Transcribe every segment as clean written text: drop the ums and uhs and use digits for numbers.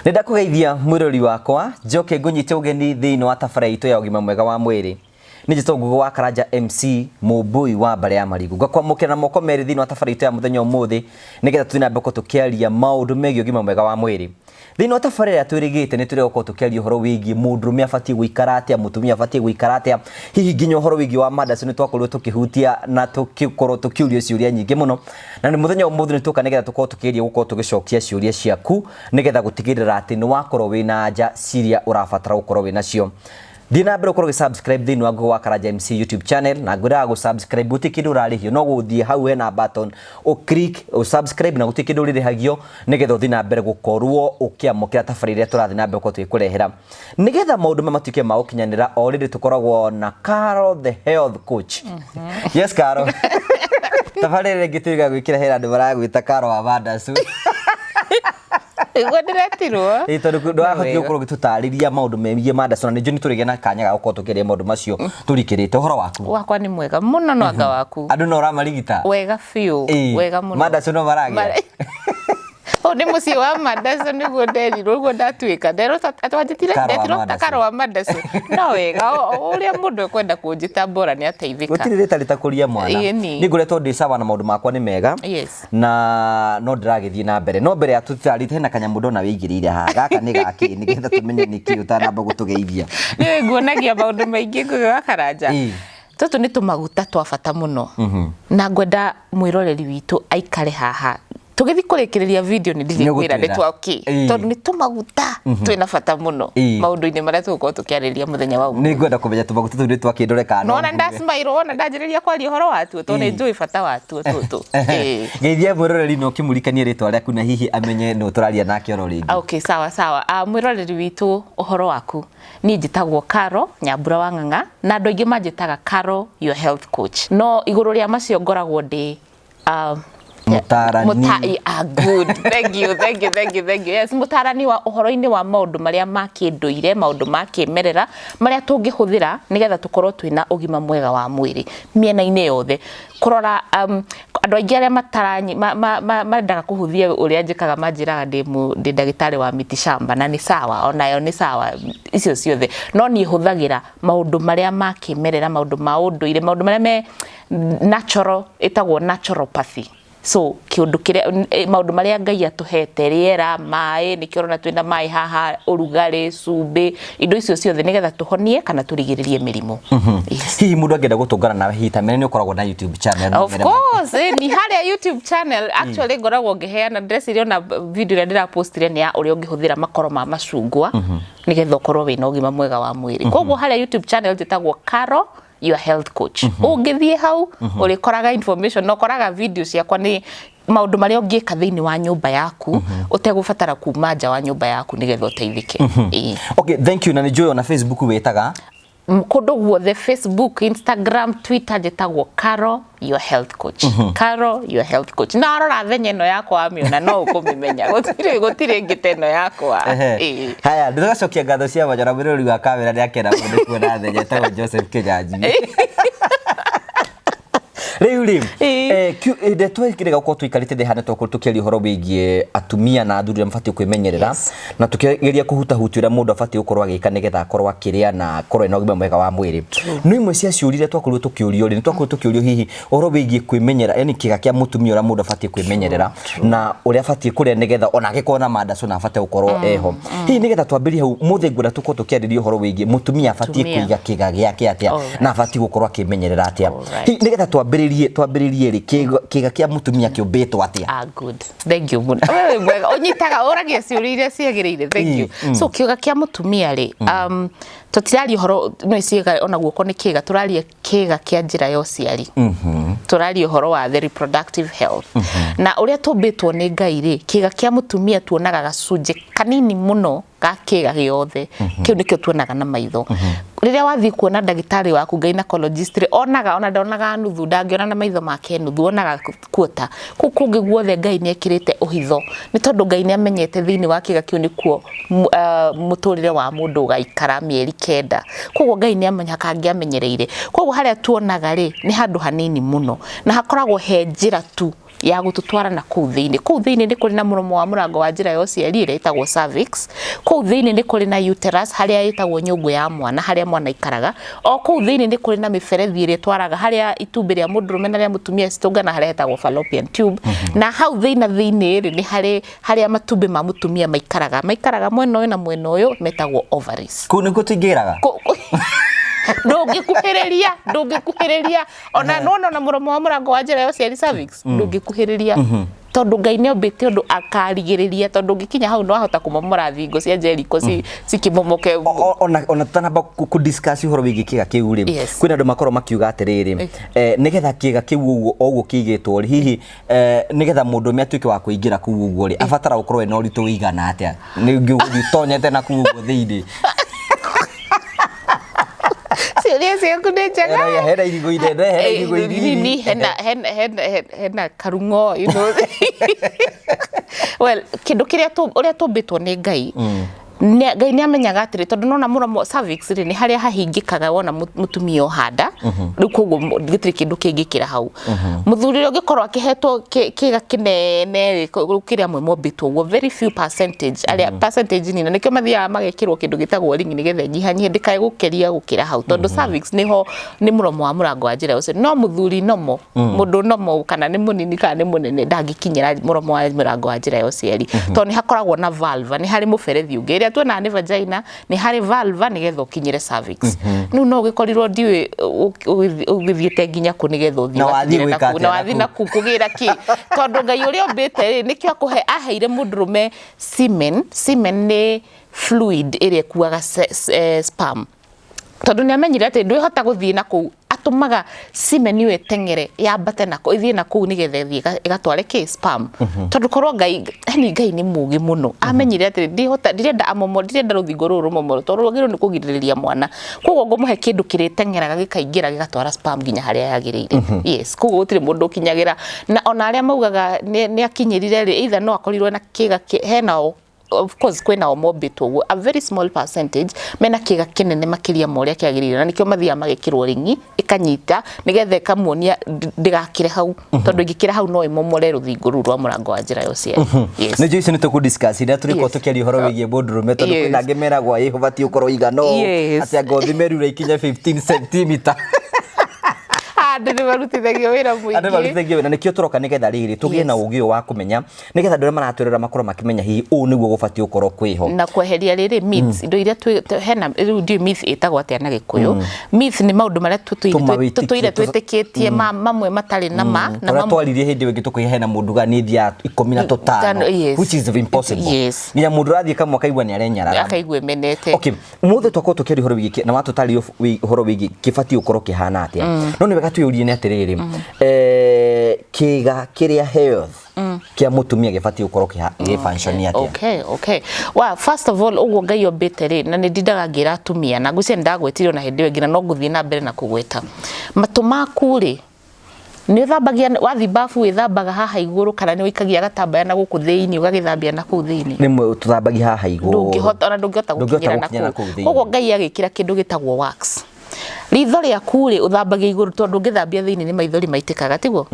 Nenda kugeithia mwirori wakwa Giake ngunyite ugeni thiini wa tabara itu ya ugima mwega wa mwiri ni Gitongo wa Karanja MC Mubui wa Mbare ya Marigu ngakwamukira na moko meri thiini wa tabara itu ya muthenya umuthi nigetha tuthina mbeko tukiaria maundu megi ugima mwega wa mwiri thiini wa tabara ya twirigite ni tureko tukiaria horo wigi mundurume abatie guikara atia mutumia abatie guikara atia hihi nginya horo wigi wa mada ni twakorwo tukihutia na tukikorwo tukiuria ciuria nyingi muno na ni muthenya umuthi ni tuka nigetha tukorwo tukiria gukorwo tugicokia ciuria ciaku nigetha gutigirira ati ni wakorwo wina nja ciria urabatara gukorwo wina cio Dina mbere ukorwo subscribe thini wangu wa Karanja MC YouTube channel na ngwira go subscribe gutikindi urarihio no guthie hau hena button o click o subscribe na gutikindi uririhagio nigetha uthina mbere gukorwo ukiamukira tabara iria turathi na mbere ko twikurehera nigetha maundu mamatuike ma ukinyanira already tukoragwo na Carol the health coach Yes Carol tabara iria ngituiga gwikira hera andu baragwita Carol wa Vandasu Igodiretirwo tondu ndwahotire gukorwo gitutariria maundu megie Vandasu na ni njuni turige na kanya ga gukorwo tukiria maundu macio turikirite horo waku wakwa ni mwega muno no anga waku andu no ramarigita wega fiu wega muno Vandasu no baragia ni muci wa Vandasu niguo nderirwo guo ndatuika ndero atwanjitire ndetiro Carol wa Vandasu no wega uria mundu ekwenda kunjita bora ni ateithika gutiri rita ritakuria mwana ni nguretwo ndi sawa na maundu makwa ni mega na no ndiragithie na mbere no mbere atutarite hena kanyamundu na wigirire ha gaka ni gaki nigetha tumenye niki utanamba gutugeithia ni nguonagia maundu maingi nguga Karanja tutu ni tumaguta twa bata muno na ngwenda mwiroreri witu aikare haha tugithi kurikiriria video ni ndirikwira nditwaki tondu ni tumaguta twina bata muno maundu-ini maria tugukorwo tukiariria muthenya wa ni ngwenda kumenya tumaguta tu nditwaki ndoreka no na ndasmairo wona ndanjiriria kwaria horo watu tondu ni njui bata watu tutu geithia mwiroreri no kimurikanie ritwa riaku na hihi amenye no turaria nake oro ringi okay sawa mwiroreri witu uhoro waku ni njitagwo Carol Nyambura wa Ng'ang'a na andu aingi manjitaga Carol your health coach no iguru ria macio ngoragwo ndi mutarani good thank you yes mutarani wa uhoro-ini wa maundu maria makinduire maundu makimerera maria tungihuthira nigetha tukorwo twina ugima mwega wa mwiri miena-ini yothe kurora andu aingi aria mataranyi marendaga kuhuthia uria njikaga manjiraga ndi ndagitari wa miti shamba na ni sawa onayo ni sawa icio ciothe no ni huthagira maundu maria makimerera maundu ma unduire maundu maria me natural etagwo naturopathy so kiundu kiria maundu maria Ngai atuhete riera mai nikirona twina mai haha urugari cumbi indo icio ciothe nigetha tuhonie kana turigiririe mirimo hihi mundu angenda gutungana nawe hihi tamene ni ukoragwo na YouTube channel of course ni haria YouTube channel actually ngoragwo ngiheana ndrecirio na video ria ndira postire ni ya uria ungihuthira makoro ma macungwa nigetha ukorwo wina ugima mwega wa mwiri koguo haria YouTube channel njitagwo Carol your health coach ungithie hau urikoraga information no koraga video ciakwa ni maundu maria ungika thiini wa nyumba yaku utegubatara kuma nja wa nyumba yaku nigetha uteithike okay thank you na nijoy na Facebook wetaga kundu guothe Facebook Instagram Twitter njitagwo Carol your health coach Carol your health coach na arora thenya ino yakwa amiona no ukumimenya gutire ngiteno yakwa haya ndagacokia ngatho cia majora mwirori wa kamera ni akena mundu kuona thenya tawo Joseph Kinyanji Riu inde twikirega uko twikarite ndehana toko tukiaria horo wigie atumia na athuri mfati kwimenyerera na tukigeria kuhuta hutura mundu afati ukorwo agika nigetha akorwo akiria na korwo ina ugima mwega wa mwiri no imwe cia ciurire twakorwo tukiurio ni twakorwo tukiurio hihi horo wigie kwimenyera yani kiiga kia mutumia ura mundu afati kwimenyerera na uria afati kuria nigetha ona agikona Vandasu na afati gukorwo eho hihi nigetha twambirie hau muthe ngwenda tuko tukiariria horo wigie mutumia afati kuiga kiiga giake atia na afati gukorwo akimenyerera atia hihi nigetha twambiririe ri kiiga kia mutumia kiumbitwo atia good thank you muno wewe mwega unyitaga uragia ciurire ciagirire thank you so kiiga kia mutumia ri tutirari horo no ciiga ona guoko ni kiiga turaria kiiga kia njira ya uciari turaria horo wa the reproductive health na uria tumbitwo ni Ngai ri kiiga kia mutumia tuonaga gacunje kanini muno ga kiiga giothe kiu nikio tuonaga na maitho riria wathi kuona ndagitari waku gynecologist onaga ona ndonaga nuthu ndangiona na maitho make nuthu onaga kuota kungi guothe Ngai ni ekirite uhitho ni tondu Ngai ni amenyete thiini wa kiiga kiu nikuo muturire wa mundu gaikara mieri 9 koguo Ngai ni amenyaka angiamenyereire koguo haria tuonaga ri ni handu hanini muno na hakoragwo he njira tu ya gututwara na kuu thiini. Kuu thiini ni kuri na muromo wa murango wa njira ya uciari ira itagwo cervix. Kuu thiini ni kuri na uterus haria itagwo nyungu ya mwana haria mwana ikaraga. O kuu thiini ni kuri na miberethi ira twaraga haria itumbi ria mundurume na ria mutumia citungana haria itagwo fallopian tube. Na hau thiini ri ni haria matumbi ma mutumia maikaraga mwena uyu na mwena uyu metagwo ovaries. Kuu niguo tuingiraga ndungikuhiriria ona nona na muromo wa murango wa njira ya uciari cervix ndungikuhiriria tondu Ngai ni ombite undu akarigiriria tondu ngikinya hau no ahota kumomora thingo cia Jericho cikimomoke ona tanamba ku discuss uhoro wigi kiiga kiu ri kwina andu makoro makiuga atiriri nigetha kiiga kiu uguo kiigitwo ri hihi nigetha mundu me atuike wa kuingira ku uguo ri abatara gukorwo na uritu wigana atia ni ngitonyete na ku uguo thiini Seriously kunenjaga hena irigo idende hena irigo idini hena karungo you know well kindu kiria uria tumbitwo ni Ngai Ngai ni amenyaga atiri tondu nona muromo cervix ri ni haria hahingikaga wona mutumia ohanda riu koguo gitiri kindu kingikira hau muthuri ri ungikorwo akihetwo kiiga kinene kiria mwe mombitwo wo very few percentage ni na nikio mathia magekirwo kindu gitagwo ring nigetha nyihanyihe ndikae gukeria gukira hau tondu cervix niho ni muromo wa murango wa njira ucio no muthuri nomo mundu nomo kana ni munini kana ni munene ndangikinyira muromo wa murango wa njira uciari tondu ni hakoragwo na valve ni hari muberethi ungi tuona ni vagina ni hari valve nigetha ukinyire cervix nu no gikorirwo ndiwe ugithiete nginya ku nigetha uthi na wathi na kugira ki tondu Ngai uria ombite ri nikio akuhe aheire mundurume semen ni fluid iria kuaga sperm tondu ni amenyire ati ndwihota guthii na ku atumaga semen iwe tengere yambate na ithie na ku nigetha ithie igatware ki sperm tondu korwo Ngai ni mugi muno amenyire ati ndirenda amomo ndirenda ruthingo ruru momo tondu rwagirwo ni kugiririria mwana koguo ngumuhe kindu kiritengeraga gikaingira gigatwara sperm ginya haria yagirire yes koguo gutire mundu kinyagira na ona aria maugaga ni akinyirire ri either no akorirwo na kiiga hena of course kwena omombitwo a very small percentage mena kiiga kinene makiria moria kiagirire na nikio mathia magekirwo ringi ikanyita nigetha kamuonia ndigakire hau tondu ngikira hau no imomore ruthingo ruru rwa murango wa njira ucio yes ni joici ni tuku discuss ira turiko tukiari uhoro wigie mundurume tondu kwina ngemeragwa ihubati ukorwo igano atia ngothi merure ikinya 15 cm Ande barutithagio wira muingi ande barutithagio na nikio turoka nigetha riri tugie na ugi wa kumenya nigetha ndore maratwirira makoro makimenya hihi u niguo gubati ukorwo kwiho na kweheria riri myths indo iria hena ndio myth itagwo atia na gikuyu myth ni maundu maria tutuire twitikitie mamwe matari na na mamwe twaririe hindi wingi tukuihena mundu ganithia 15 which is impossible ni mundu rathie kamwe kaigwa ni arenyara akaigwe menete okay muthe twako tukiari horo wigi na watu tari horo wigi kibati ukorwo kihana atia no ni wega tuyurie ni atiriri kiiga kiria health kia mutumia gibati ukorwo ki function atia okay well first of all uguo Ngai ombite ri na ni ndindaga ngira atumia na ngucie ndagwetirio na hindi ngira no nguthii na mbere na kugweta matu maku ri ni thambagia wathi bafu withambaga haha iguru kana ni wikagia gatambaya na guku thiini ugagithambia na ku thiini nimwe tuthambagia haha iguru ndungihota gukinyira na ku uguo Ngai agikira kindu gitagwo wax ritho riaku ri uthambagia iguru tondu ngithambia thiini ni maithori maitikaga tiguo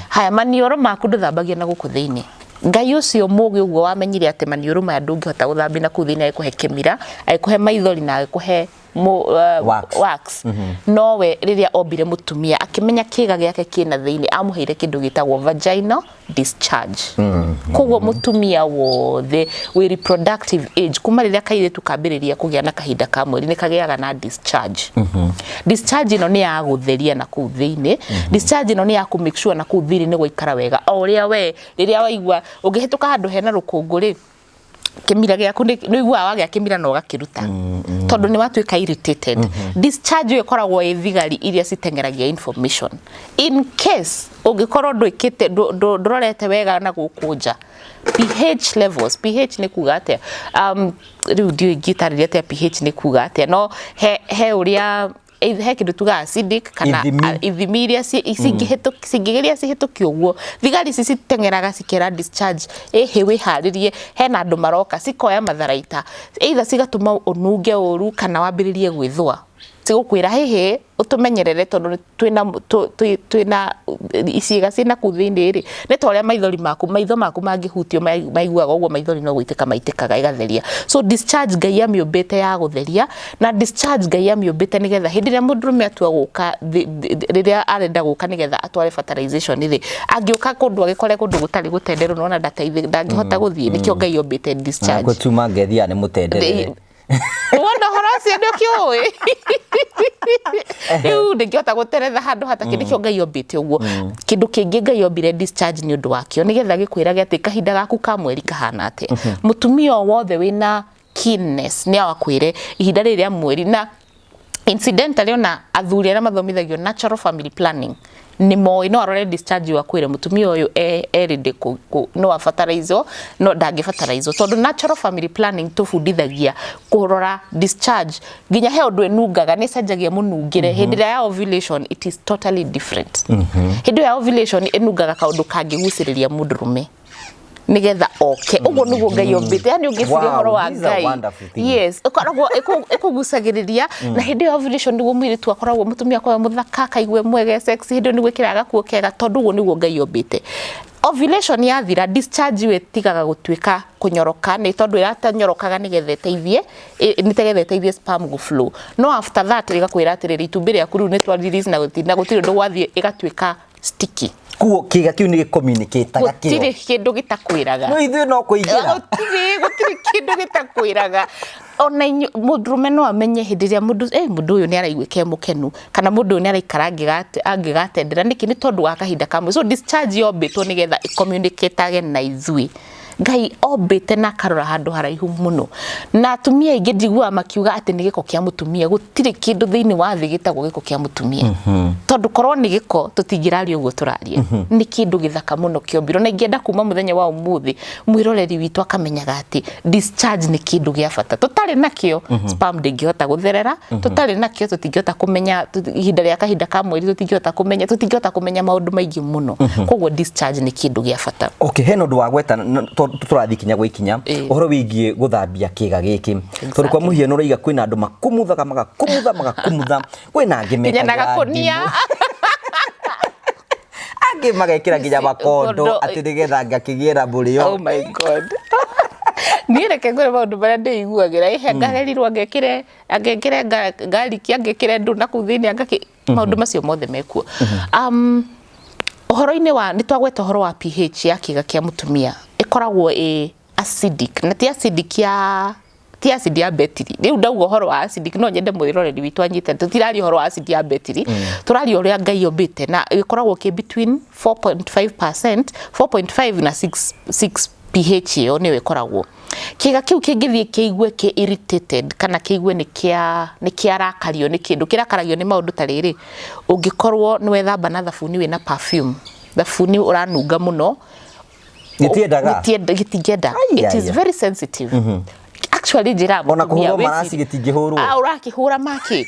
haya manioro maku nduthambagia na guku thiini Ngai ucio mugi uguo wamenyire ati manioro maya ndungihota guthambia na ku thiini agikuhe kimira agikuhe maithori na agikuhe wax nowe riria ombire mutumia akimenya kiiga giake kina thiini amuheire kindu gitagwo vaginal discharge koguo mutumia wothe we reproductive age kuma riria kairitu kambiriria kugia na kahinda ka mweri ni kagiaga na discharge discharge no ni ya gutheria na ku thiini discharge no ni ya ku make sure na ku thiini ni guikara wega o ria we riria waigwa ungihituka handu hena rukungu ri kimira giaku ni igwa wage kimira no gakiruta tondu ni watuika irritated discharge ikoragwo ithigari iria citengeragia information in case ungikorwo ndwikite ndorete wega na gukunja pH levels pH ni kuga atia riu ndio ingitariria atia pH ni kuga atia no he uria he kindu tuga acidic kana ithimi iria cingigeria cihitukio guo thigari ici citengeraga cikera discharge he wiharirie hena andu maroka cikoya matharaita either cigatuma ununge uru kana wambiririe gwithwa tigukwira hehe utumenyerere tondu twina isiga cina kuthini ri ni toria maithori maku mangihutio maiguaga uguo maithori no guiteka maitekaga igatheria. So discharge Ngai amiumbite ya gutheria na discharge Ngai amiumbite nigetha hindi ria mundurume atua guka riria arenda guka nigetha atware fertilization ri angiuka kundu agikore kundu gutari gutenderwo nona ndangihota guthie nikio Ngai yombite discharge ko tuma ngethia ni mutendere wona horosia ndio kioi riu ndingihota guteretha handu hataki nikio Ngai yombite uguo kindu kingi Ngai yombire discharge ni undu wakio nigetha gikwirage ati kahinda gaku ka mweri kahana atia mutumia wothe wina keenness ni awakwire ihinda riria mweri na incidentally ona athuri aria mathomithagio natural family planning ni moi no arore discharge wakwire mutumia uyu erinde no afatarizo no ndangifatarizwo tondu natural family planning tufundithagia kurora discharge nginya he undu enungaga ni cenjagia munungire hindi ya ovulation it is totally different hindi ya ovulation enungaga kaundu kangiguciriria mundurume nigetha uguo niguo Ngai yombite yani ungiciria horo wa Ngai yes ukoragwo ikugucagiriria na hindi ya ovulation niguo mwiri tu akoragwo mutumia kwa muthaka kaigwe mwege sex hindi niguo kiraga kuo kega tondu uguo niguo Ngai yombite. Ovulation yathira discharge wetigaga gutwika kunyoroka ni tondu iratanyorokaga nigetha teithie sperm go flow no after that igakwira atiriri itumbi ria kuru ni twa release na gutiri ndo wathie igatwika sticky kuo kiga kiu ni communicateaga kio gutiri kindu gitakwiraga no ithuĩ no kuingira gutiri kindu gitakwiraga ona mundurume no amenye hindi ria mundu uyu ni araiguike mukenu kana mundu uyu ni araikara angigatendera niki ni tondu wa kahinda kamwe. So discharge yombitwo nigetha communicateage na ithui Ngai ombite na karora handu haraihu muno na atumia ingi njigua makiuga ati ni giko kia mutumia gutiri kindu thiini wa thi gitagwo giko kia mutumia tondu korwo ni giko tutingiraria uguo turaria ni kindu githaka muno kiombiro na ingienda kuma muthenya wa umuthi mwiroreri witu akamenyaga ati discharge ni kindu gia bata tutari nakio sperm ndingihota gutherera tutari nakio tutingihota kumenya ihinda ria kahinda ka mweri tutingihota kumenya maundu maingi muno koguo discharge ni kindu gia bata. Okay, heno ndu wa gweta turathi kinya gwikinya uhoro wigie guthambia kiga giki tondu kwa muhiano roiga kwina andu makumuthaga magakumutha kwina angi mekaga angi magekira nginya makondo ati nigetha ngakigira burio. Oh my god ni reke ngore maundu maria ndiguagira ihe ngagerirwo angekire ngariki angekire ndu na kuthini angaki maundu macio mothe mekuo. Uhoro-ini wa ni twagweta uhoro wa pH ya kiga kia mutumia ikoragwo acidic na ti acidic ya Abatie riu ndauga uhoro wa acidic no nyende mwiroreri witu anyite tutirari uhoro wa acid ya Abatie turari uria Ngai yombite na ikoragwo ki between 4.5% 4.5 na 6 pH yo ni ikoragwo kiga kiu kingithie kiigue ki irritated kana kiigue ni kiarakario ni kindu kirakaragio ni maundu tariri ungikorwo ni wethamba na thabuni wina perfume thabuni uranunga muno gitingenda it is very sensitive actually jira ona kuhura marasi gitingihurwo urakihura maki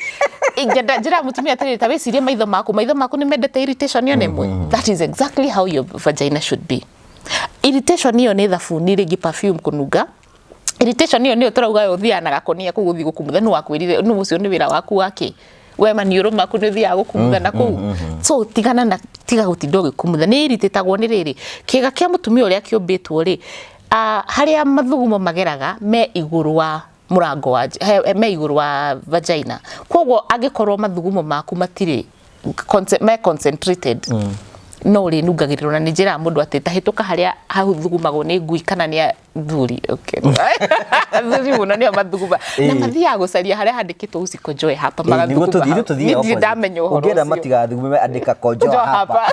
jira mutumia tari ta wecirie maitho maku ni mendete irritation yo nemwe that is exactly how your vagina should be. Irritation iyo ni thabuni ringi perfume kununga irritation iyo ni turauga uthianaga konia kuguthi gukumutha ni wakwirire ni ucio ni wira waku wake we maniuro maku ni thia gukumutha na ku so tiga gutindo gikumutha ni irritatagwo ni riri kiga kia mutumia uria kiombitwo ri haria mathugumo mageraga me iguru wa murango wa me iguru wa vagina koguo angikorwo mathugumo maku matire concentrated no ri nungagirirwo na ni njira mundu ati tahituka haria hathugumagwo ni ngui kana ni thuri. Okay thuri muno ni mathuguma na mathia gucaria haria handikitwo uciko joy hapa magathuguma ni ndamenya uhoro ungienda matigathugume andika kojo hapa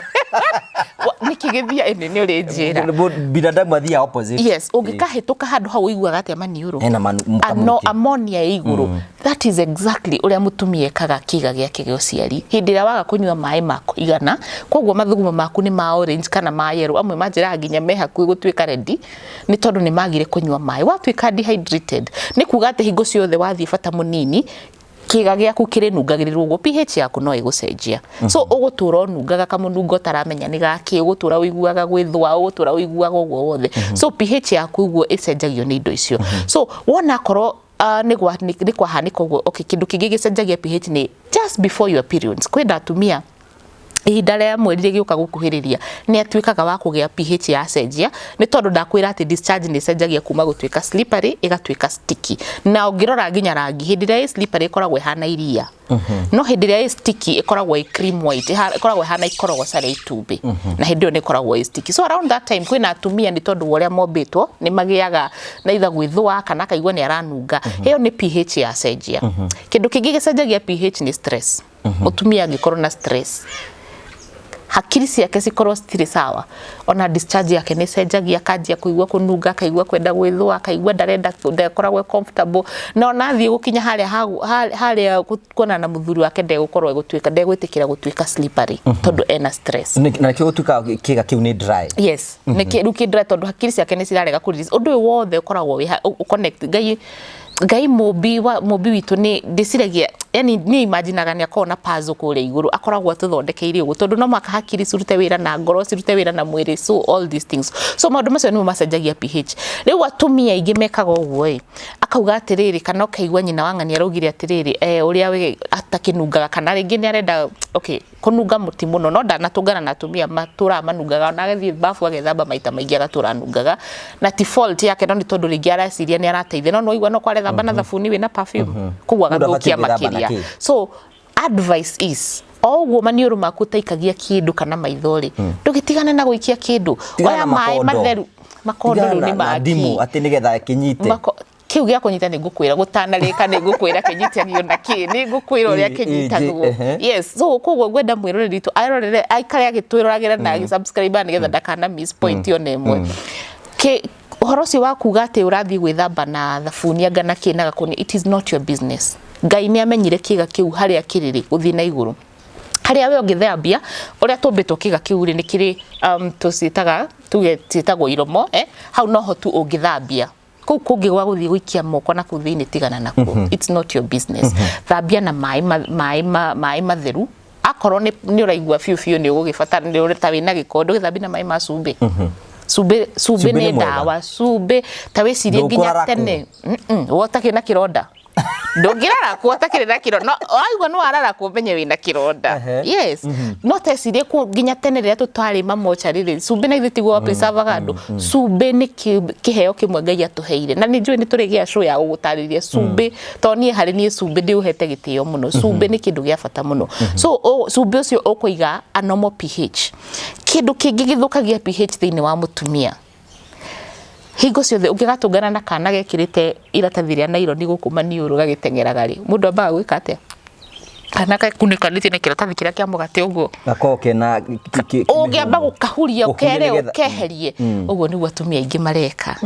nikigithia ene ni uri njira binadamu athia opposite. Yes ungikahituka handu hau iguaga ati maniuro no ammonia iguru that is exactly uria mutumia ekaga kiga giake gya uciari hindi ria waga kunywa mai mako igana koguo mathuguma maku ni ma orange kana ma yellow amwe manjira nginya me hakuhi gutwika ready ni tondu ni magire kunywa mai watwika dehydrated ni kuga ati hingo ciothe wathie bata munini kiga giaku kiri nungagirirwo go pH yaku no igucenjia so ugutura nungaga kamunungo taramenya ni gaki ugutura uiguaga gwithwa ugutura uiguaga uguo wothe so pH yaku uguo icenjagio ni indo icio so wona korwo nĩ kwahanĩka ũguo. Okay, kĩndũ kĩngĩ gĩcenjagia pH nĩ just before your periods. Kwĩ ndatumia ihinda rĩa mweri rĩgĩũka gũkuhĩrĩria nĩ atuĩkaga wa kũgĩa pH ya cenjia, nĩ tondũ ndakwĩra atĩ discharge nĩ cenjagia kuma gũtuĩka slippery ĩgatuĩka sticky. Na ũngĩrora nginya rangi, hĩndĩ ĩrĩa ĩ slippery ĩkoragwo ĩhana iria, no hĩndĩ ĩrĩa ĩ sticky ĩkoragwo ĩ cream white, ĩkoragwo ĩhana ikorogoca rĩa itumbĩ, na hĩndĩ ĩyo nĩ ĩkoragwo ĩ sticky. So around that time kwĩna atumia nĩ tondũ ũrĩa mombĩtwo nĩ magĩaga na either gwĩthũa kana akaigua nĩ aranunga, ĩyo nĩ pH ya cenjia. Kĩndũ kĩngĩ gĩcenjagia pH nĩ stress. Mũtumia angĩkorwo na stress, hakiri ciake cikorwo citirĩ sawa, ona discharge yake nĩ cenjagia, kanjia kũigua kũnunga, kaigua kwenda gwĩthũa, kaigua ndakoragwo comfortable, na ona athiĩ gũkinya harĩa kuona na mũthuri wake ndegwĩtĩkĩra gũtuĩka slippery tondũ ena stress. Na kĩo gũtuĩka kĩga kĩu nĩ dry. Yes, nĩ kĩrũ dry tondũ hakiri ciake nĩ cirarega kũrelease. Ũndũ ũyũ wothe ũkoragwo connect. Ngai mũmbi witũ nĩ ndĩciragia, yani nĩ imaginaga nĩ akorwo na puzzle kũrĩa igũrũ, akoragwo atũthondekeire ũguo, tondũ no maka hakiri cirute wĩra na ngoro cirute wĩra na mwĩrĩ, so all these things. So maũndũ macio nĩmo macenjagia pH. Rĩu atumia aingĩ mekaga ũguo akauga atĩrĩrĩ, kana ũkaigua nyina wa ng'ani araugire atĩrĩrĩ, ũrĩa we atakĩnungaga kana rĩngĩ nĩ arenda kũnunga mũti mũno, no ndanatũngana na atumia matũra manungaga, na agathiĩ bafu agethamba maita maingĩ agatũra nungaga, na ti fault yake, no nĩ tondũ rĩngĩ areciria nĩ arateithia, no igua no kwarethamba na thabuni wĩna perfume, koguo agathũkia makĩria. So advice is oguo maniũrũ maku taikagia kĩndũ kana maithori, ndũgĩtigane na gũikia kĩndũ, oya maĩ matheru, makondo rĩu nĩ maki atĩ nĩgetha kĩnyite kiu gĩa kũnyita nĩ ngũkwĩra, gũtanarĩka nĩ ngũkwĩra kĩnyitagio na kĩ, nĩ ngũkwĩra ũrĩa kĩnyitagwo. Yes, so koguo ngwenda mwĩroreri witũ arorere aikare agĩtwĩroragĩra na agĩsubscribe nĩgetha ndakana miss point ona ĩmwe. Ũhoro ũcio wa kuga atĩ ũrathiĩ gwĩthamba na thabuni anga na kĩ na gakũni, it is not your business. Ngai nĩ amenyire kĩga kĩu harĩa kĩrĩ gũthiĩ na igũrũ. Harĩa we ũngĩthambia ũrĩa tũmbĩtwo kĩga kĩu nĩ kĩrĩ tũciĩtagwo iromo, hau noho tu ũngĩthambia. Kũu kũngĩ gwa gũthiĩ gũikia moko na kũu thĩinĩ tigana nakuo. It's not your business. Thambia na maĩ matheru. Akorwo nĩ ũraigua biũ nĩ ũgũgĩbatara nĩ ũreta wĩna gĩko, ndũgĩthambia na maĩ ma cumbĩ. Cumbĩ nĩ ndawa, cumbĩ ta wĩcirie nginya tene wotakĩ na kĩronda, ndũngĩrara kuotakĩrĩ na kĩronda, no aigua no arara kũmenye wĩna kĩronda. Yes, no tecirie nginya tene rĩrĩa tũtarĩ mamocarĩ rĩ, cumbĩ na ithuĩ tiguo preservaga andũ. Cumbĩ nĩ kĩheo kĩmwe Ngai atũheire, na nĩ njũĩ nĩ tũrĩ show ya gũgũtarĩria cumbĩ, tondũ niĩ harĩ niĩ cumbĩ ndĩũhete gĩtĩo mũno. Cumbĩ nĩ kĩndũ gĩa bata mũno. So cumbĩ ũcio ũkũiga a normal pH. Kĩndũ kĩngĩ gĩthũkagia pH thĩinĩ wa mũtumia, hingo ciothe ũngĩgatũngana na kana gekĩrĩte iratathi rĩa naironi gũkũ maniũrũ gagĩteng'eraga rĩ, mũndũ ambaga gwĩka atĩa? Kana gakunĩkanĩtie na kĩratathi kĩrĩa kĩa mũgate ũguo, gakoke na ũngĩamba gũkahuria ũkeherie. Ũguo nĩguo atumia aingĩ mareka.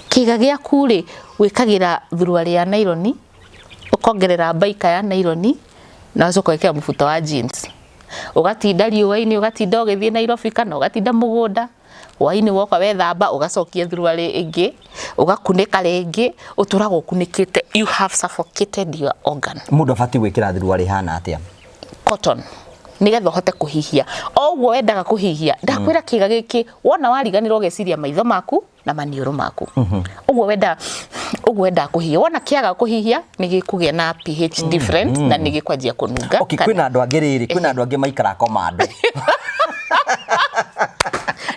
Kĩga gĩaku rĩ wĩkagĩra thuruarĩ ya naironi, ũkongerera baika ya naironi, na ũcoka wĩkĩra mũbuto wa jeans, ũgatinda riũa-inĩ, ũgatinda ũgĩthiĩ Nairobi kana ũgatinda mũgũnda, hwainĩ woka wethamba ũgacokia thuruarĩ ĩngĩ, ũgakunĩka rĩngĩ, ũtũraga ũkunĩkĩte. You have suffocated your organ. Mũndũ abatiĩ gwĩkĩra thuruarĩ hana atĩa? Cotton, nĩgetha ũhote kũhihia. Oguo wendaga kũhihia, ndakwĩra kĩga gĩkĩ wona wariganĩrwo ũgeciria maitho maku na maniũrũ maku. Ũguo wenda kũhihia, wona kĩaga kũhihia nĩ gĩkũgĩa na pH different na nĩ gĩkwanjia kũnunga. Okay, kwĩna andũ angĩ rĩrĩ, kwĩna andũ angĩ maikara komando.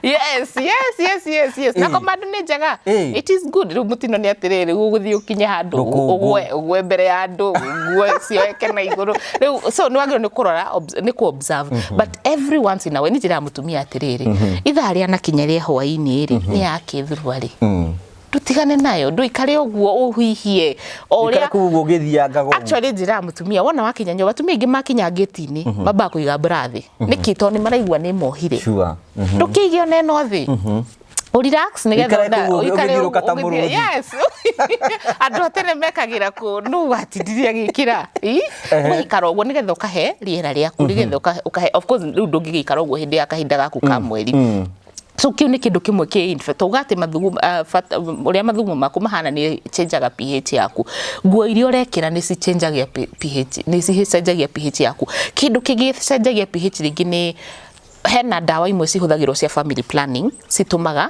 Yes. Na komando nĩ njega. It is good. Rĩu mũtino nĩ atĩrĩrĩ, gũgũthiĩ ũkinye handũ ũgwe mbere ya andũ, ũgwe cioeke na igũrũ. Rĩu so nĩ wagĩrĩirwo nĩ kũrora, nĩ ku-observe. But every once in a while nĩ njĩra mũtumia atĩrĩrĩ, ithaa rĩa nakinya rĩa hwainĩ rĩ, nĩ yake thuruarĩ. Tutigane nayo, ndũikare ũguo ũhihie ũrĩa kuguo ũgĩthianga ũguo. Actually njĩra mũtumia wona wakinya nyũmba, atumia aingĩ makinya gate-inĩ mamba kũiga brathi, nĩkĩ tondũ nĩ maraigua nĩ mohire. Ndũkĩige ona ĩno thĩ, relax nĩgetha ũikare. Yes, andũ tene mekagĩra kũ nũ watindiria gĩkĩra ũgaikara ũguo nĩgetha ũkahe rĩera rĩaku, nĩgetha ũkahe. Of course rĩu ndũngĩgĩikara ũguo hĩndĩ ya kahinda gaku ka mweri. So kiu nĩ kĩndũ kĩmwe kĩ infect, ũgate mathugumo ũrĩa mathugumo maku mahana nĩ changeaga pH yaku. Nguo iria ũrekĩra nĩ cichangeagia pH, nĩ cicenjagia pH yaku. Kĩndũ kĩngĩ cenjagia pH rĩngĩ nĩ hena ndawa imwe cihũthagĩrwo cia family planning citũmaga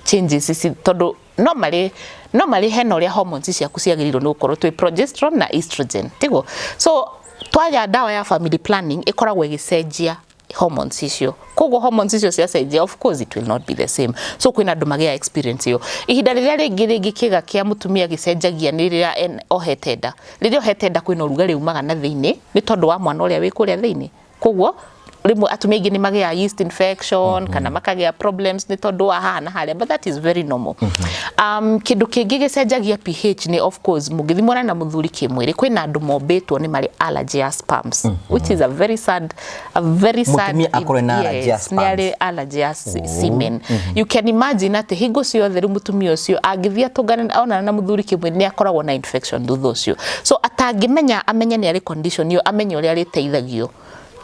changes tondũ normally hena uria hormones ciaku ciagĩrĩirwo nĩ gũkorwo twĩ progesterone na estrogen tiguo so twaja dawa ya family planning ikoragwo igicenjia hormones icio koguo hormones icio ciacenjia of course it will not be the same so kwina andu magia experience iyo ihinda riria ringi kiiga kia mutumia gicenjagia ni riria ohete nda riria ohete nda kwina urugarĩ umaga na thiini ni tondu wa mwana uria wi kuria thiini koguo rimwe atumia ingi ni magia yeast infection kana makagia problems ni tondu wa hana haria but that is very normal kindu kingi gicenjagia pH ni of course mugithimwana na muthuri kimwiri kwina andu mombetwo ni mari allergy ya sperms which is a very sad mutumia akore na allergy ya sperms ni allergy ya semen you can imagine ati hingo ciothe ri mutumia ucio angithia tungana ona na muthuri kimwiri ni akoragwo na infection thutha ucio so atangimenya amenya ni ari condition yo amenya uri ari teithagio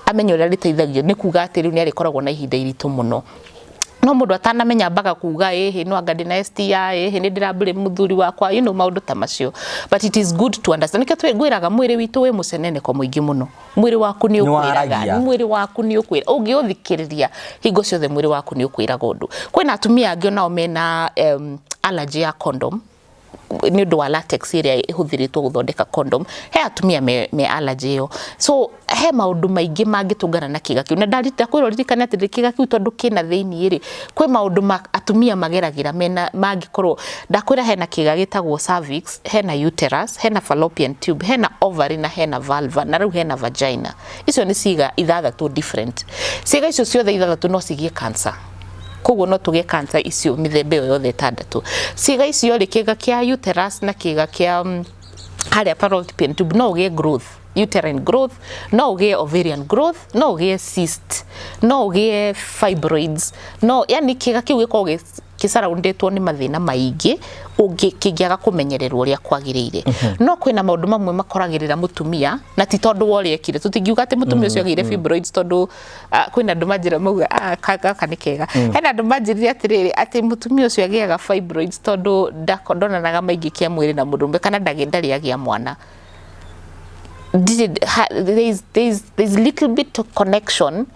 amenyo rĩa rĩteithagio nĩ kuga atĩ rĩu nĩ arĩkoragwo na ihinda iritũ mũno no mũndũ atanamenya mbaga kuga no anga ndina STI nĩ ndĩrambire muthuri wakwa maũndũ ta macio but it is good to understand nĩkĩo twĩraga mwĩrĩ witũ wĩ mũceneneko mũingĩ mũno mwĩrĩ waku nĩ ũkwĩraga mwĩrĩ waku nĩ ũkwĩra ũngĩũthikĩrĩria hingo ciothe mwĩrĩ waku nĩ ũkwĩraga ũndũ kwĩna atumia angĩ onao mena allergy ya condom ni undu wa latex iria ihuthiritwo guthondeka condom he atumia me allergy yo so he maundu maingi mangitungana na kiiga kiu na ndarita kwiro ririkana ati kiiga kiu tondu kina thiini ri kwi maundu atumia mageragira mena mangikorwo ndakwira hena kiiga gitagwo cervix hena uterus hena fallopian tube hena ovary na hena vulva na riu hena vagina icio ni ciiga ithathatu different ciiga icio ciothe ithathatu no cigie cancer koguo no tuge cancer icio mithembe yothe tandatu ciiga icio ri kiiga kia uterus na kiiga kia haria fallopian tube no ugie growth uterine growth no ugie ovarian growth no ugie cyst no ugie fibroids no yani kiiga kiu giko kisaraundetwo ni mathina maingi kingiaga kumenyererwo uria kwagiriire no kwina maundu mamwe makoragirira mutumia na ti tondu woriekire tutingiuga ati mutumia ucio agire fibroids tondu kwina andu manjira mauga kaka ni kega hena andu manjirire atiriri ati mutumia ucio agiaga fibroids tondu ndonanaga maingi kia mwiri na murumbe kana ndari agia mwana there's little bit of connection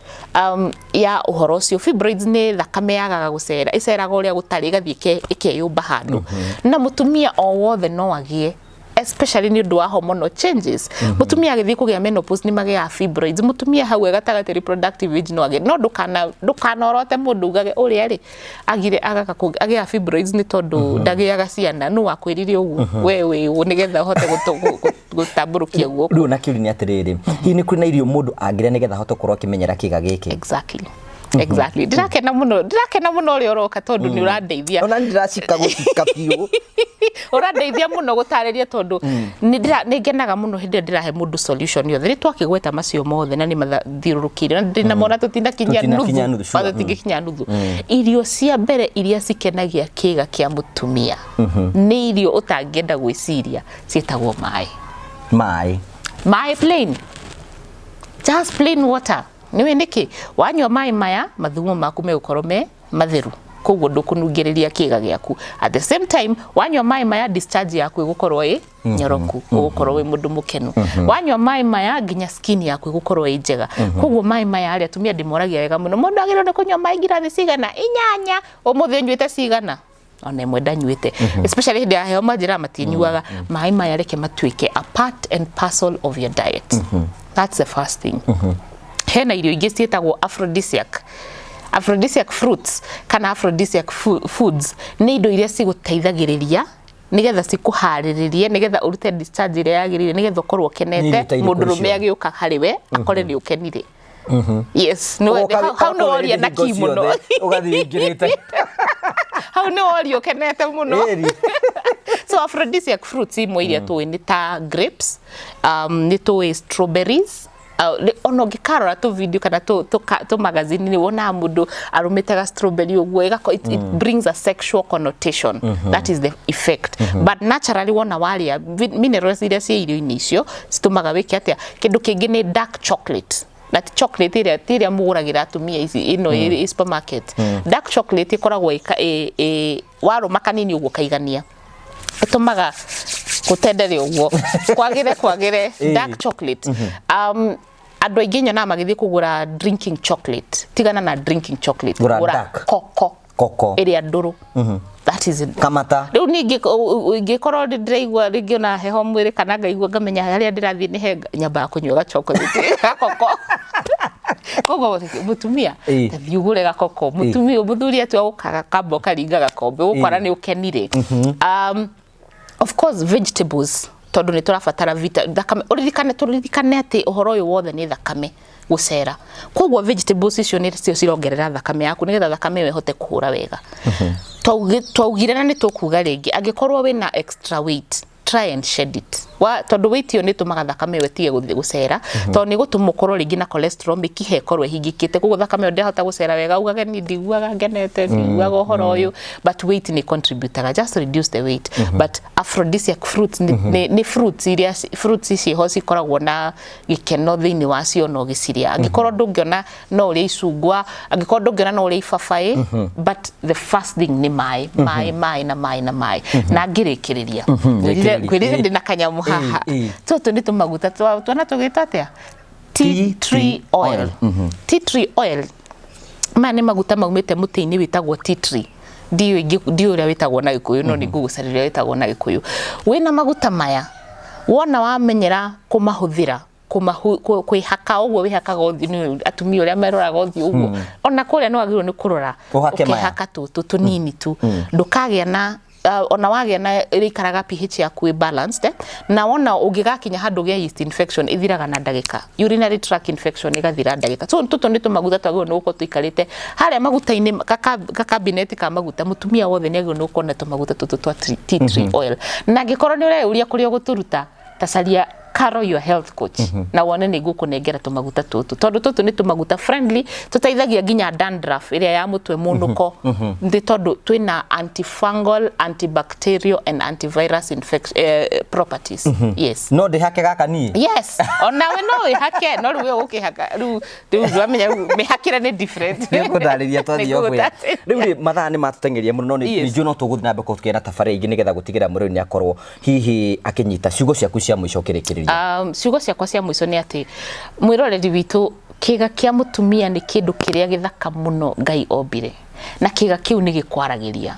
ya uhoro ucio fibroids ni thakame yagaga gucera iceraga uria gutari gathie ikeyumba handu na mutumia o wothe no agie especially ni undu wa hormonal changes mutumia agithie kugia menopause ni magia fibroids mutumia hau gatagati reproductive age no age no ndukanorote mundu ugage uria ri agire agia fibroids ni tondu ndagiaga ciana no akwirire uguo wewe nigetha hote gutamburukia guo ru na kiuri ni atiriri hi ni kuna irio mundu angiria nigetha hote korwo kimenyera kiiga giki exactly ndirakena muno uri oroka tondu ni urandeithia ona ndiracika gucika biu urandeithia muno gutariria tondu ni ngenaga muno hindi ndirahe mundu solution yothe twakigweta macio mothe na ni mathirurukire na ndina mona tutinda kinya nuthu bado tingikinya nuthu irio cia mbere iria cikenagia kiiga kia mutumia ni irio utangenda gwiciria cietagwo mai plain just plain water niwe niki wanywa mai maya mathumo maku megukorwo me matheru koguo ndukunungiriria kiiga giaku at the same time wanywa mai maya discharge yaku igukorwo nyoroku ugukorwo wi mundu mukenu wanywa mai maya nginya skin yaku igukorwo njega koguo mai maya ari atumia ndimoragia wega muno mundu agirwo ni kunywa mai ngirathi cigana 8 umuthi nyuite cigana ona imwe ndanyuite especially hindi aheo majira matinyuaga mai maya reke matuike a part and parcel of your diet that's the first thing hena irio ingi cietagwo aphrodisiac fruits kana aphrodisiac foods ni indo iria ciguteithagiriria nigetha cikuhariririe nigetha urute discharge iria yagirire nigetha ukorwo kenete mundu rume agiuka hariwe akore ni ukenire yes no how no oria na kimono ugathingirite how no oria kenete muno so aphrodisiac fruits imwe iria tuwe ni ta grapes ni tuwe strawberries ono gikarora to video kana to magazine ni wona mundu arumitaga strawberry uguo it brings a sexual connotation that is the effect but naturally wona waria minerals iria cia irio inicio situmaga wiki atia kindu kingi ni dark chocolate that chocolate iria muguragira atumia ici supermarket dark chocolate ikoragwo waruma kanini uguo kaigania itumaga kutenderia uguo kwagire dark chocolate andu aingi nyona magithie kugura drinking chocolate tigana na drinking chocolate gura coco koko area nduru that is it kamata riu ningi ngikoro ndiraigua ringi na heho mwiri kana ngaigua ngamenya haria ndirathie ni he nyamba kunywa gachocolate koko kogo mutumia tathiugure gakoko mutumia muthuri atu ukaga kabo karinga gakombe ukora ni ukenire of course vegetables tondu ni turabatara thakame uririkane ati uhoro uyu wothe ni thakame gucera koguo vegetables icio ni cio cirongerera thakame yaku nigetha thakame ĩyo ĩhote kuhura wega twaugire na ni tukuga ringi angikorwo wina extra weight try and shed it tondu weight iyo ni tumaga thakame ĩyo tige gucera tondu ni gutuma ukorwo ringi na cholesterol mikihe ikorwo ihingikite koguo thakame ĩyo ndihota gucera wega ugage ni ndiguaga ngenete ndiguaga uhoro uyu but weight ni contributaga just reduce the weight but aphrodisiac fruits ni fruits ici ho cikoragwo na gikeno thiini wacio no giciria angikorwo ndungiona no uri icungwa angikorwo ndungiona no uri ibabai but the first thing ni mai na ngirikiriria kwirire ndina kanyamu haha tutu ni tumaguta twana tugita atia tea tree oil tea tree oil mane maguta maumite muti-ini witagwo tea tree ndio uria witagwo na Gikuyu no ni ngugucariria witagwo na Gikuyu wina maguta maya wona wamenyera kumahuthira kwihaka uguo wihaka gothi ni atumia uria merora gothi uguo ona kuria no agirwo ni kurora ukihaka tunini tu ndukagia na ona wagia na rikaraga pH yaku balanced na wona ungigakinya handu gia yeast infection ithiraga na ndagika urinary tract infection igathira ndagika so tutu ni tumaguta twagwo no uko tuikarite haria maguta-ini ka cabinet ka maguta mutumia wothe ni agwo no uko na tumaguta tutu twa tea tree oil na ngikorwo ni ureuria kuria guturuta tacaria Caro your health coach na wone ni gukunengera tumaguta tutu ni tumaguta friendly tutaithagia nginya dandruff iria ya mutwe munuko ndi tondu twina antifungal antibacterial and antivirus properties yes no de hake gaka ni yes ona we no hake no ruwe ukihaka ru wamenya mihakira ni different ni kudariria twathio bwe riu mathaa ni matutengeria muno ni juno tuguthina mbeko tukena tafari ingi nigetha gutigira muriro ni akorwo hihi akinyita ciugo ciaku cia mwisho kirikiriria ciugo ciakwa cia mwiso ni ati mwiroreri witu kiiga kia mutumia ni kindu kiria githaka muno Ngai ombire na kiiga kiu ni gikwaragiria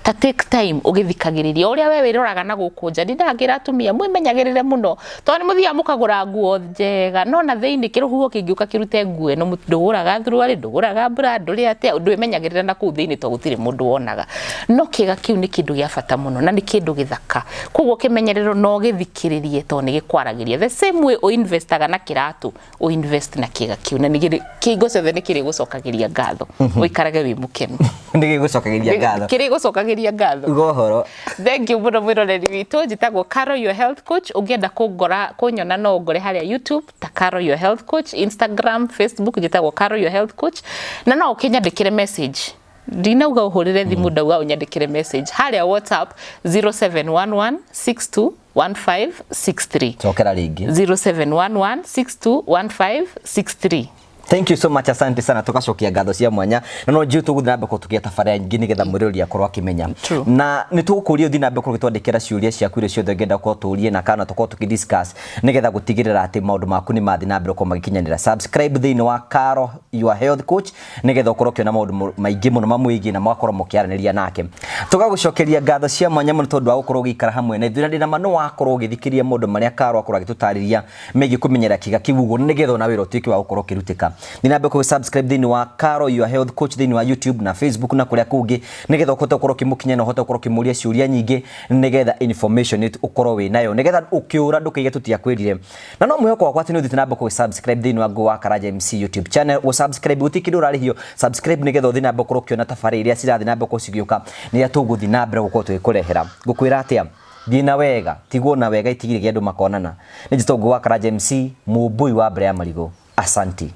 ta take time ugithikagiriria uria we wiroraga na gukunja ndindagira atumia mwimenyagirire muno to ni muthia mukagura nguo njega no na theini kiruhuo kingiuka kirute nguo no nduguraga thruari nduguraga brand uri atia undu imenyagirire na ku theini to gutire mundu wonaga no kiiga kiu ni kindu gia bata muno na ni kindu githaka koguo kimenyerero no githikiririe to ni gikwaragiria the same way o investaga na kiratu o invest na kiiga kiu na ni kiigo ciothe ni kiri gucokagiria ngatho uikarage wi mukenu ni gigucokagiria ngatho kiri gucokagiria ngatho gohoro thank you muno mwiroreri witu njitagwo Caro your health coach ungienda kunyona no ngore haria YouTube ta Caro your health coach Instagram Facebook njitagwo Caro your health coach na no ukinyandikire message ndinauga uhurire thimu ndauga unyandikire message haria WhatsApp 0711621563 chokera ringi 0711621563 Thank you so much, asante sana, tukacokia ngatho cia mwanya na no njiu tuguthina mbeko tukia tafaria ingi nigetha mwirori akorwo akimenya na ni tugukuria uthina mbeko gitwandikira ciuria ciaku iria ciothe ngenda ko tuurie na kana tuko tukidiscuss nigetha gutigirira ati maundu maku ni mathi na mbere ko magikinyanira subscribe thiini wa Caro your health coach nigetha ukorwo kiona maundu maingi muno mamwigi na mwakorwo mukiaraniria nake tugagucokeria ngatho cia mwanya muno tondu wa gukorwo gikara hamwe na ithira ndina mano wakorwo githikiria maundu maria Caro akorwo agitutariria megi kumenyera kiga kiugo nigetha na wira utuike wa gukorwo kirutika Ninabe ko subscribe thini wa Caro your health coach thini wa YouTube na Facebook na kuria kungi nigetha ukote ukorwo kimukinya na uhote ukorwo kimuria ciuria nyingi nigetha information it ukorwo wi nayo nigetha ukiura ndukaige tutia kwirire na no mweko wakwa ati ni uthite nabo ko subscribe thini wa Go wa Karaja MC YouTube channel u subscribe utikiri urari hiyo subscribe nigetha uthina nabo korwo kiona tafari iria cirathi nabo ko cigioka ni atuguthi na mbere gukorwo tugikurehera gukwira atia Dina wega tigwo na wega itigire andu makonana ni jitongo wa Karaja MC mubui wa mbere ya marigo asanti